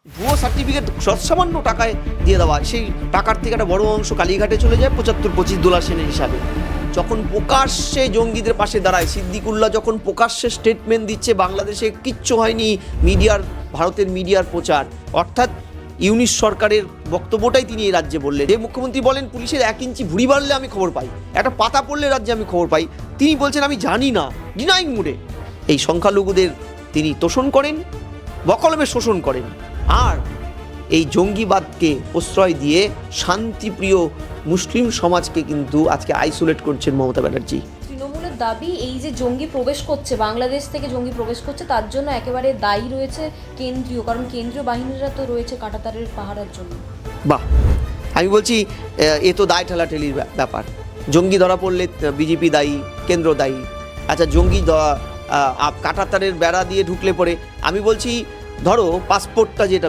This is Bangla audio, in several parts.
ভুয়ো সার্টিফিকেট সৎসামান্য টাকায় দিয়ে দেওয়া, সেই টাকার থেকে একটা বড় অংশ কালীঘাটে চলে যায় 75-25 ডলার সেনের হিসাবে। যখন প্রকাশ্যে জঙ্গিদের পাশে দাঁড়ায়, সিদ্দিকুল্লাহ যখন প্রকাশ্যে স্টেটমেন্ট দিচ্ছে বাংলাদেশে কিচ্ছু হয়নি, ভারতের মিডিয়ার প্রচার, অর্থাৎ ইউনিশ সরকারের বক্তব্যটাই তিনি এই রাজ্যে বললেন। যে মুখ্যমন্ত্রী বলেন পুলিশের 1 ইঞ্চি ভুঁড়ি বাড়লে আমি খবর পাই, একটা পাতা পড়লে রাজ্যে আমি খবর পাই, তিনি বলছেন আমি জানি না, ডিনাইং মুডে এই সংখ্যালঘুদের তিনি তোষণ করেন, বকলমে শোষণ করেন, আর এই জঙ্গিবাদকে প্রশ্রয় দিয়ে শান্তিপ্রিয় মুসলিম সমাজকে কিন্তু আজকে আইসোলেট করছেন মমতা ব্যানার্জি। তৃণমূলের দাবি এই যে জঙ্গি প্রবেশ করছে, বাংলাদেশ থেকে জঙ্গি প্রবেশ করছে, তার জন্য একেবারে দায়ী রয়েছে কেন্দ্রীয়, কারণ কেন্দ্রীয় বাহিনীরা তো রয়েছে কাঁটাতারের পাহারার জন্য। বাহ, আমি বলছি এ তো দায় ঠেলাঠেলির ব্যাপার। জঙ্গি ধরা পড়লে বিজেপি দায়ী, কেন্দ্র দায়ী। আচ্ছা, জঙ্গি কাঁটাতারের বেড়া দিয়ে ঢুকলে পরে আমি বলছি ধরো পাসপোর্টটা, যেটা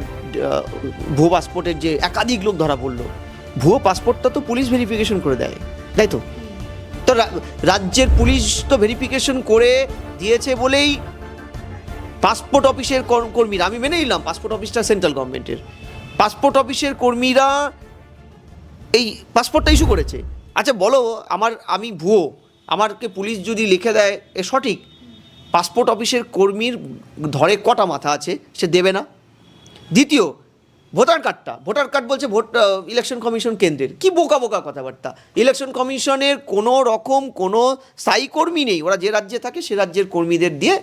ভুয়ো পাসপোর্টের যে একাধিক লোক ধরা পড়লো, ভুয়ো পাসপোর্টটা তো পুলিশ ভেরিফিকেশন করে দেয়, তাই তো? তো রাজ্যের পুলিশ তো ভেরিফিকেশন করে দিয়েছে বলেই পাসপোর্ট অফিসের কর্মীরা, আমি মেনে নিলাম পাসপোর্ট অফিসটা সেন্ট্রাল গভর্নমেন্টের, পাসপোর্ট অফিসের কর্মীরা এই পাসপোর্টটা ইস্যু করেছে। আচ্ছা বলো, আমি ভুয়ো, আমাকে পুলিশ যদি লিখে দেয় এ সঠিক, পাসপোর্ট অফিসের কর্মীর ধরে কটা মাথা আছে, সে দেবে না? দ্বিতীয়, ভোটার কার্ড বলছে ইলেকশন কমিশন কেন্দ্রের, কি বোকা বোকা কথাবার্তা। ইলেকশন কমিশনের কোনো রকম কোনো স্থায়ী কর্মী নেই, ওরা যে রাজ্যে থাকে সে রাজ্যের কর্মীদের দিয়ে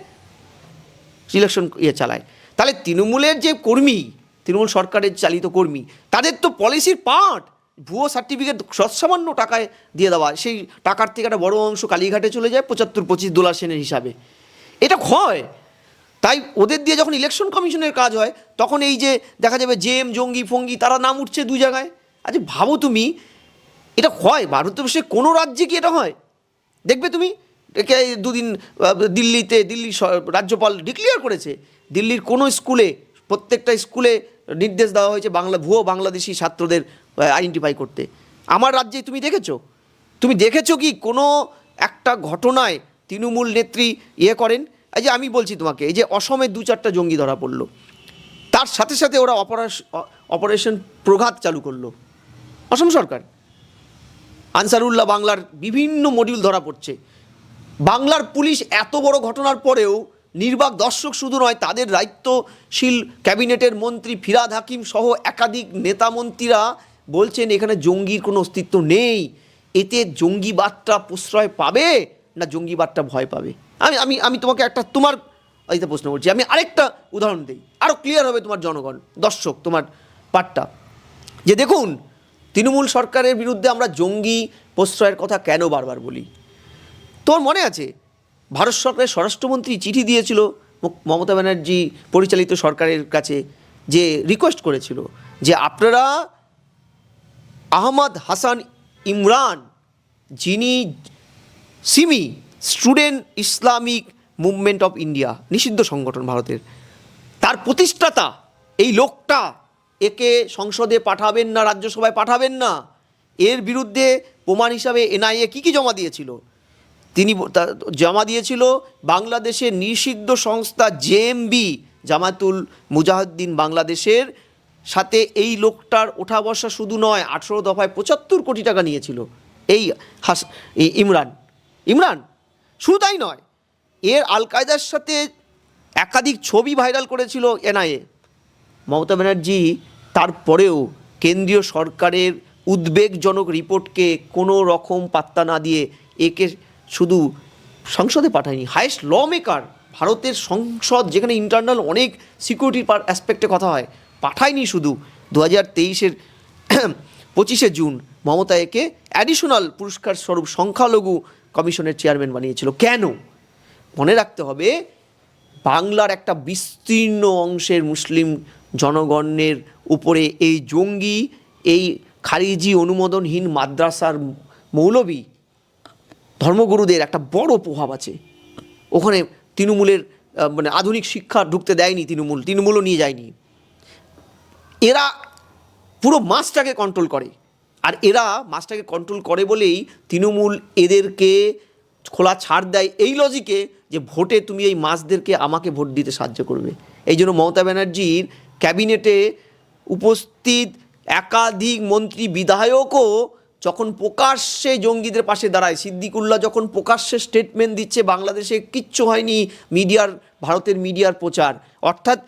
ইলেকশন চালায়। তাহলে তৃণমূলের যে কর্মী, তৃণমূল সরকারের চালিত কর্মী, তাদের তো পলিসির পার্ট ভুয়ো সার্টিফিকেট সৎসামান্য টাকায় দিয়ে দেওয়া, সেই টাকার থেকে একটা বড় অংশ কালীঘাটে চলে যায় 75-25 ডলার সেনের হিসাবে। এটা হয়, তাই ওদের দিয়ে যখন ইলেকশন কমিশনের কাজ হয় তখন এই যে দেখা যাবে জঙ্গি ফঙ্গি তারা নাম উঠছে দু জায়গায়। আচ্ছা ভাবো তুমি, এটা হয় ভারতবর্ষে কোনো রাজ্যে কি এটা হয়? দেখবে তুমি, দুদিন দিল্লি রাজ্যপাল ডিক্লেয়ার করেছে, দিল্লির কোনো স্কুলে, প্রত্যেকটা স্কুলে নির্দেশ দেওয়া হয়েছে ভুয়ো বাংলাদেশি ছাত্রদের আইডেন্টিফাই করতে। আমার রাজ্যে তুমি দেখেছো কি কোনো একটা ঘটনায় তৃণমূল নেত্রী করেন? এই যে আমি বলছি তোমাকে, এই যে অসমে 2-4টা জঙ্গি ধরা পড়লো, তার সাথে সাথে ওরা অপারেশন প্রঘাত চালু করলো অসম সরকার। আনসারুল্লাহ বাংলার বিভিন্ন মডিউল ধরা পড়ছে। বাংলার পুলিশ এত বড় ঘটনার পরেও নির্বাক দর্শক শুধু নয়, তাদের দায়িত্বশীল ক্যাবিনেটের মন্ত্রী ফিরহাদ হাকিম সহ একাধিক নেতা মন্ত্রীরা বলছেন এখানে জঙ্গির কোনো অস্তিত্ব নেই। এতে জঙ্গিবাদটা প্রশ্রয় পাবে না জঙ্গিবাদটা ভয় পাবে? আমি তোমাকে একটা তোমার এইটা প্রশ্ন করছি, আমি আরেকটা উদাহরণ দিই, আরও ক্লিয়ার হবে তোমার জনগণ, দর্শক, তোমার পাঠটা। যে দেখুন, তৃণমূল সরকারের বিরুদ্ধে আমরা জঙ্গি প্রশ্রয়ের কথা কেন বারবার বলি? তোর মনে আছে ভারত সরকারের স্বরাষ্ট্রমন্ত্রী চিঠি দিয়েছিল মমতা ব্যানার্জি পরিচালিত সরকারের কাছে, যে রিকোয়েস্ট করেছিল যে আপনারা আহমদ হাসান ইমরান, যিনি Simi student Islamic movement of India, নিষিদ্ধ সংগঠন ভারতের, তার প্রতিষ্ঠাতা এই লোকটা, একে সংসদে পাঠাবেন না, রাজ্যসভায় পাঠাবেন না। এর বিরুদ্ধে প্রমাণ হিসাবে এনআইএ কী জমা দিয়েছিল? তিনি জমা দিয়েছিল বাংলাদেশের নিষিদ্ধ সংস্থা জেএমবি, জামাতুল মুজাহিদ্দিন বাংলাদেশের সাথে এই লোকটার ওঠা বসা শুধু নয়, 18 দফায় 75 কোটি টাকা নিয়েছিল এই ইমরান। শুধু তাই নয়, এর আল কায়দার সাথে একাধিক ছবি ভাইরাল করেছিল এনআইএ। মমতা ব্যানার্জি তারপরেও কেন্দ্রীয় সরকারের উদ্বেগজনক রিপোর্টকে কোনো রকম পাত্তা না দিয়ে একে শুধু সংসদে পাঠায়নি, হাইয়েস্ট ল মেকার ভারতের সংসদ, যেখানে ইন্টারনাল অনেক সিকিউরিটির অ্যাসপেক্টে কথা হয়, পাঠায়নি শুধু 2023-এর 25শে জুন মমতা একে অ্যাডিশনাল পুরস্কার স্বরূপ সংখ্যালঘু কমিশনের চেয়ারম্যান বানিয়েছিল। কেন? মনে রাখতে হবে, বাংলার একটা বিস্তীর্ণ অংশের মুসলিম জনগণের উপরে এই জঙ্গি, এই খারিজি অনুমোদনহীন মাদ্রাসার মৌলবী ধর্মগুরুদের একটা বড় প্রভাব আছে ওখানে। তৃণমূলের মানে আধুনিক শিক্ষা ঢুকতে দেয়নি, তৃণমূলও নিয়ে যায়নি। এরা পুরো মাসটাকে কন্ট্রোল করে, আর এরা মাসটাকে কন্ট্রোল করে বলেই তৃণমূল এদেরকে খোলা ছাড় দেয় এই লজিকে যে ভোটে তুমি এই মাসদেরকে আমাকে ভোট দিতে সাহায্য করবে। এই জন্য মমতা ব্যানার্জির ক্যাবিনেটে উপস্থিত একাধিক মন্ত্রী বিধায়কও যখন প্রকাশ্যে জঙ্গিদের পাশে দাঁড়ায়, সিদ্দিকুল্লাহ যখন প্রকাশ্যে স্টেটমেন্ট দিচ্ছে বাংলাদেশে কিচ্ছু হয়নি, ভারতের মিডিয়ার প্রচার, অর্থাৎ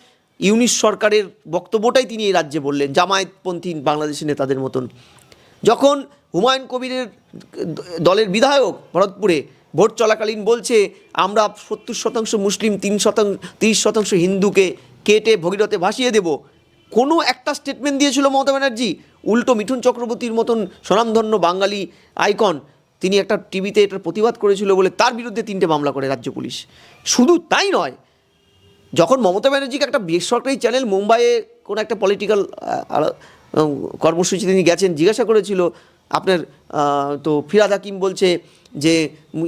ইউনিশ সরকারের বক্তব্যটাই তিনি এই রাজ্যে বললেন, জামায়াতপন্থী বাংলাদেশি নেতাদের মতন। যখন হুমায়ুন কবিরের দলের বিধায়ক ভরতপুরে ভোট চলাকালীন বলছে আমরা 70% মুসলিম, 30% হিন্দুকে কেটে ভগীরথে ভাসিয়ে দেব, কোনো একটা স্টেটমেন্ট দিয়েছিল মমতা ব্যানার্জি? উল্টো মিঠুন চক্রবর্তীর মতন স্বনামধন্য বাঙালি আইকন, তিনি একটা টিভিতে এটার প্রতিবাদ করেছিল বলে তার বিরুদ্ধে 3টে মামলা করে রাজ্য পুলিশ। শুধু তাই নয়, যখন মমতা ব্যানার্জিকে একটা বেসরকারি চ্যানেল মুম্বাইয়ে কোনো একটা পলিটিক্যাল কর্মসূচি তিনি গেছেন, জিজ্ঞাসা করেছিল আপনার তো ফিরাদ হাকিম বলছে যে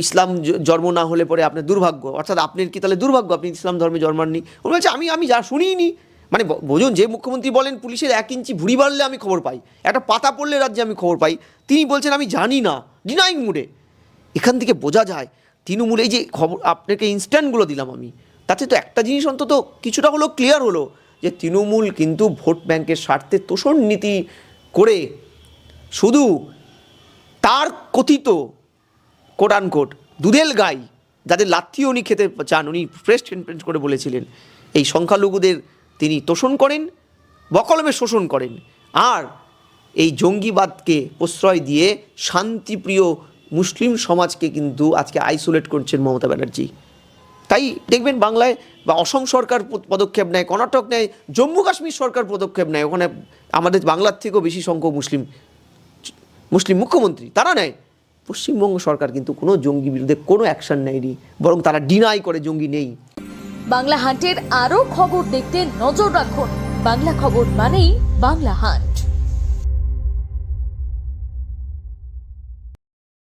ইসলাম জন্ম না হলে পরে আপনার দুর্ভাগ্য, অর্থাৎ আপনার কি তাহলে দুর্ভাগ্য, আপনি ইসলাম ধর্মে জন্মাননি? উনি বলছে আমি যা শুনিনি, মানে বোঝুন, যে মুখ্যমন্ত্রী বলেন পুলিশের 1 ইঞ্চি ভুঁড়ি বাড়লে আমি খবর পাই, একটা পাতা পড়লে রাজ্যে আমি খবর পাই, তিনি বলছেন আমি জানি না, ডিনাইং মুডে। এখান থেকে বোঝা যায় তৃণমূল, এই যে খবর আপনাকে ইনস্ট্যান্টগুলো দিলাম আমি, তাতে তো একটা জিনিস অন্তত কিছুটা হলো ক্লিয়ার হলো যে তৃণমূল কিন্তু ভোট ব্যাংকের স্বার্থে তোষণ নীতি করে শুধু তার কথিত কোট আনকোট দুধেল গাই, যাদের লাথিও উনি খেতে চান, উনি প্রেস কনফারেন্স করে বলেছিলেন, এই সংখ্যালঘুদের তিনি তোষণ করেন, বকলমে শোষণ করেন, আর এই জঙ্গিবাদকে প্রশ্রয় দিয়ে শান্তিপ্রিয় মুসলিম সমাজকে কিন্তু আজকে আইসোলেট করছেন মমতা ব্যানার্জি। তাই দেখবেন বাংলায় বা অসম সরকার পদক্ষেপ নেয়, কর্ণাটক নেয়, জম্মু কাশ্মীর সরকার পদক্ষেপ নেয়, ওখানে আমাদের বাংলার থেকেও বেশি সংখ্যক মুসলিম মুখ্যমন্ত্রী তারা নেয়। পশ্চিমবঙ্গ সরকার কিন্তু কোনো জঙ্গি বিরুদ্ধে কোনো অ্যাকশন নেয়নি, বরং তারা ডিনাই করে জঙ্গি নেই। বাংলা হান্টের আরও খবর দেখতে নজর রাখুন। বাংলা খবর মানেই বাংলা হান্ট।